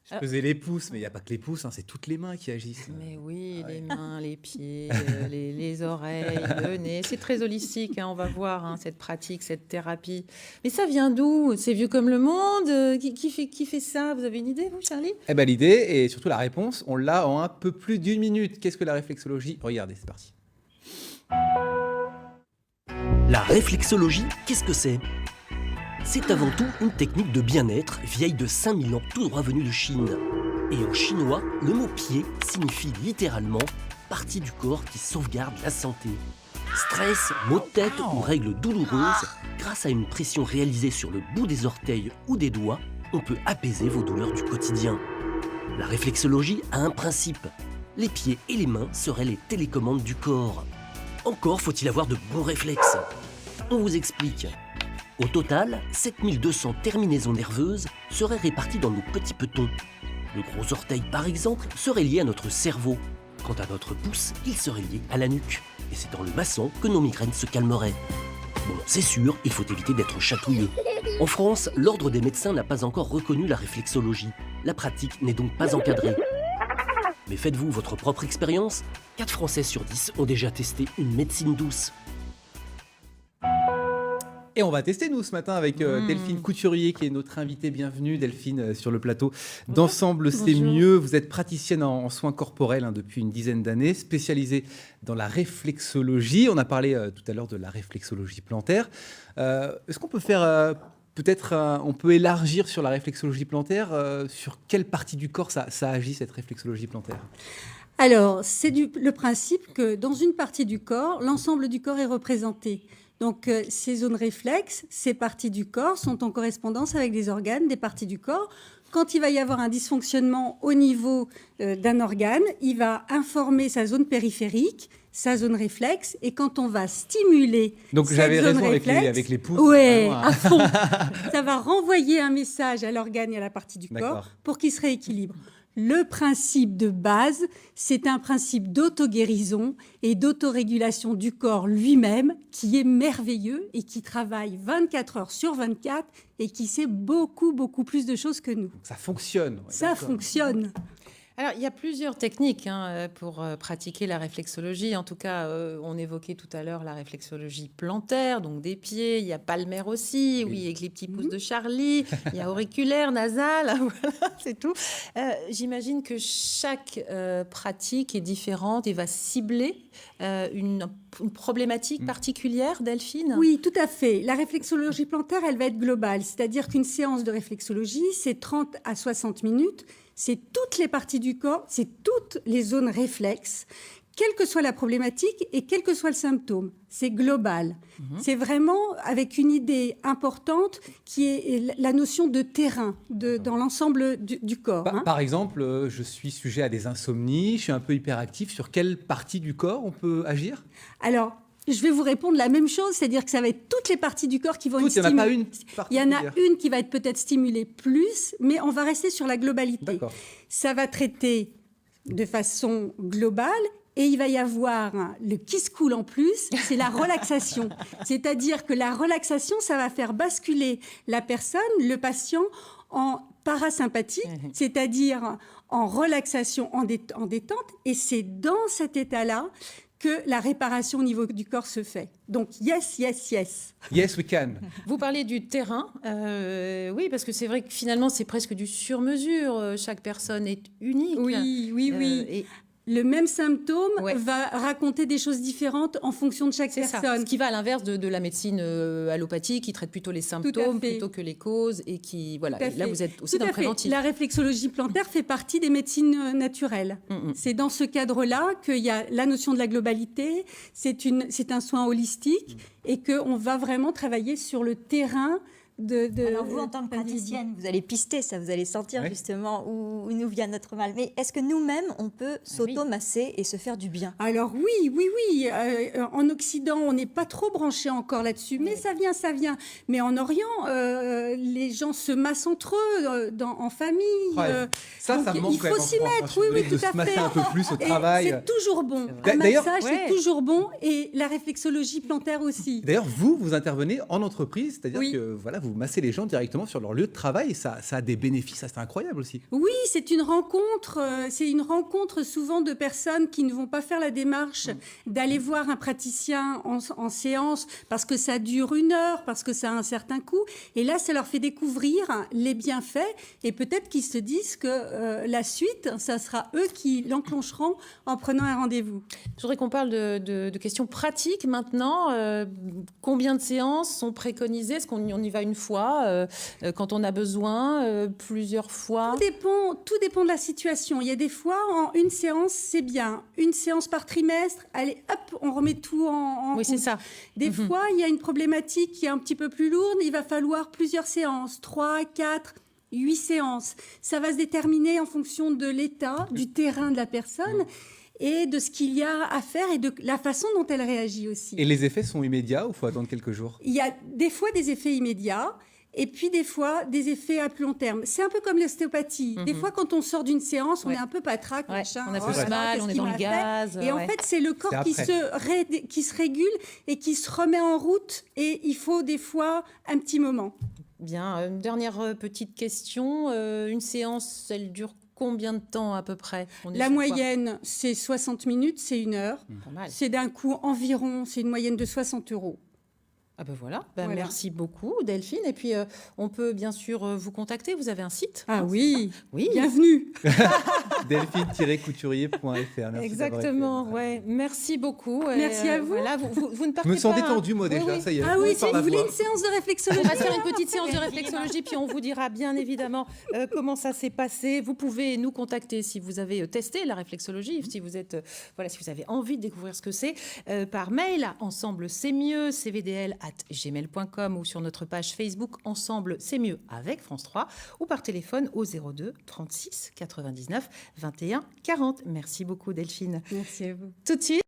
Je faisais les pouces, mais il n'y a pas que les pouces, hein, c'est toutes les mains qui agissent. Mais oui, Ah ouais. les mains, les pieds, les oreilles, le nez. C'est très holistique, hein, on va voir cette pratique, cette thérapie. Mais ça vient d'où? C'est vieux comme le monde? Qui fait ça? Vous avez une idée, vous, Charlie? Eh ben, l'idée et surtout la réponse, on l'a en un peu plus d'une minute. Qu'est-ce que la réflexologie? Regardez, c'est parti. La réflexologie, qu'est-ce que c'est? C'est avant tout une technique de bien-être vieille de 5000 ans, tout droit venue de Chine. Et en chinois, le mot pied signifie littéralement partie du corps qui sauvegarde la santé. Stress, maux de tête ou règles douloureuses, grâce à une pression réalisée sur le bout des orteils ou des doigts, on peut apaiser vos douleurs du quotidien. La réflexologie a un principe. Les pieds et les mains seraient les télécommandes du corps. Encore faut-il avoir de bons réflexes. On vous explique. Au total, 7200 terminaisons nerveuses seraient réparties dans nos petits petons. Le gros orteil, par exemple, serait lié à notre cerveau. Quant à notre pouce, il serait lié à la nuque. Et c'est en le massant que nos migraines se calmeraient. Bon, c'est sûr, il faut éviter d'être chatouilleux. En France, l'ordre des médecins n'a pas encore reconnu la réflexologie. La pratique n'est donc pas encadrée. Mais faites-vous votre propre expérience. 4 Français sur 10 ont déjà testé une médecine douce. Et on va tester, nous, ce matin, avec Delphine Couturier, qui est notre invitée. Bienvenue, Delphine, sur le plateau d'Ensemble, c'est mieux. Vous êtes praticienne en soins corporels depuis une dizaine d'années, spécialisée dans la réflexologie. On a parlé tout à l'heure de la réflexologie plantaire. Est-ce qu'on peut faire... on peut élargir sur la réflexologie plantaire. Sur quelle partie du corps ça agit, cette réflexologie plantaire? Alors, c'est le principe que dans une partie du corps, l'ensemble du corps est représenté. Donc, ces zones réflexes, ces parties du corps sont en correspondance avec des organes, des parties du corps. Quand il va y avoir un dysfonctionnement au niveau d'un organe, il va informer sa zone périphérique, sa zone réflexe, et quand on va stimuler donc cette j'avais zone raison réflexe, avec les pouces. ouais, Vraiment, à fond. Ça va renvoyer un message à l'organe et à la partie du D'accord. corps pour qu'il se rééquilibre. Le principe de base, c'est un principe d'auto-guérison et d'autorégulation du corps lui-même qui est merveilleux et qui travaille 24 heures sur 24 et qui sait beaucoup, beaucoup plus de choses que nous. Ça fonctionne. Ouais, Ça d'accord. fonctionne. Alors, il y a plusieurs techniques pour pratiquer la réflexologie. En tout cas, on évoquait tout à l'heure la réflexologie plantaire, donc des pieds. Il y a palmaire aussi, oui, avec les petits pouces de Charlie. Il y a auriculaire, nasal, voilà, c'est tout. J'imagine que chaque pratique est différente et va cibler une problématique particulière, Delphine? Oui, tout à fait. La réflexologie plantaire, elle va être globale. C'est-à-dire qu'une séance de réflexologie, c'est 30 à 60 minutes. C'est toutes les parties du corps, c'est toutes les zones réflexes, quelle que soit la problématique et quel que soit le symptôme. C'est global. C'est vraiment avec une idée importante qui est la notion de terrain dans l'ensemble du corps. Par exemple, je suis sujet à des insomnies, je suis un peu hyperactif. Sur quelle partie du corps on peut agir? Alors, je vais vous répondre la même chose, c'est-à-dire que ça va être toutes les parties du corps qui vont être stimulées. Il n'y en a pas une Il y en a particulière. une qui va être peut-être stimulée plus, mais on va rester sur la globalité. D'accord. Ça va traiter de façon globale et il va y avoir le qui se coule en plus, c'est la relaxation. C'est-à-dire que la relaxation, ça va faire basculer la personne, le patient, en parasympathique, c'est-à-dire en relaxation, en détente. Et c'est dans cet état-là que la réparation au niveau du corps se fait. Donc, yes, yes, yes. Yes, we can. Vous parlez du terrain, oui, parce que c'est vrai que finalement, c'est presque du sur-mesure. Chaque personne est unique. Oui, oui, oui. Et Le même symptôme Ouais. va raconter des choses différentes en fonction de chaque c'est ça. personne. Ce qui va à l'inverse de la médecine allopathique, qui traite plutôt les symptômes fait. plutôt que les causes, et qui voilà. Tout à Et là, fait. vous êtes aussi Tout dans à le fait. préventif. La réflexologie plantaire fait partie des médecines naturelles. C'est dans ce cadre-là qu'il y a la notion de la globalité, c'est un soin holistique et qu'on va vraiment travailler sur le terrain de Alors vous, en tant que praticienne, vous allez pister ça, vous allez sentir Oui. justement où nous vient notre mal. Mais est-ce que nous-mêmes, on peut s'auto-masser et se faire du bien? Alors oui, oui, oui. En Occident, on n'est pas trop branché encore là-dessus, mais ça vient, ça vient. Mais en Orient, les gens se massent entre eux, en famille. Ouais. Ça donc manque il quand même faut en s'y France, mettre, je suis oui, désolé, oui, de tout à se masser fait. un peu plus au Et travail. c'est toujours bon. Un D'ailleurs, massage, ouais. c'est toujours bon. Et la réflexologie plantaire aussi. D'ailleurs, vous intervenez en entreprise, c'est-à-dire Oui. que voilà, vous massez les gens directement sur leur lieu de travail. Et ça a des bénéfices, ça c'est incroyable aussi. Oui, c'est une rencontre souvent de personnes qui ne vont pas faire la démarche d'aller voir un praticien en séance parce que ça dure 1 heure, parce que ça a un certain coût. Et là, ça leur fait découvrir les bienfaits et peut-être qu'ils se disent que la suite, ça sera eux qui l'enclencheront en prenant un rendez-vous. Je voudrais qu'on parle de questions pratiques maintenant. Combien de séances sont préconisées? Est-ce qu'on y va une fois quand on a besoin, plusieurs fois? Tout dépend de la situation. Il y a des fois, en une séance, c'est bien. Une séance par trimestre, allez, hop, on remet tout en Oui, c'est compte. ça. Des fois, il y a une problématique qui est un petit peu plus lourde. Il va falloir plusieurs séances, 3, 4, 8 séances. Ça va se déterminer en fonction de l'état, du terrain de la personne et de ce qu'il y a à faire et de la façon dont elle réagit aussi. Et les effets sont immédiats ou il faut attendre quelques jours? Il y a des fois des effets immédiats et puis des fois des effets à plus long terme. C'est un peu comme l'ostéopathie. Des fois, quand on sort d'une séance, on est un peu patraque, machin. On a Oh plus là là, mal, qu'est-ce on est qu'il dans m'a le fait gaz. Et en fait, c'est le corps qui se régule et qui se remet en route. Et il faut des fois un petit moment. Bien, une dernière petite question. Une séance, elle dure combien de temps à peu près? La moyenne, c'est 60 minutes, c'est 1 heure. Pas mal. C'est d'un coût environ, c'est une moyenne de 60 €. Ah ben voilà. Voilà. Merci beaucoup Delphine. Et puis on peut bien sûr vous contacter. Vous avez un site? Ah oui, Oui. bienvenue. Delphine-couturier.fr. Merci Exactement. d'avoir été- Ouais. Merci beaucoup. Merci à vous. Voilà, vous ne partez Je me sens pas, détendu, moi, Oui, déjà. oui. Ça y est. Ah oui, on si part vous la voulez voix. une séance de On réflexologie. va se faire une petite séance de réflexologie, puis on vous dira bien évidemment comment ça s'est passé. Vous pouvez nous contacter si vous avez testé la réflexologie, si vous êtes, si vous avez envie de découvrir ce que c'est, par mail à ensemble c'est mieux, cvdl@gmail.com ou sur notre page Facebook Ensemble c'est mieux avec France 3 ou par téléphone au 02 36 99 21 40. Merci beaucoup Delphine. Merci à vous. Tout de suite.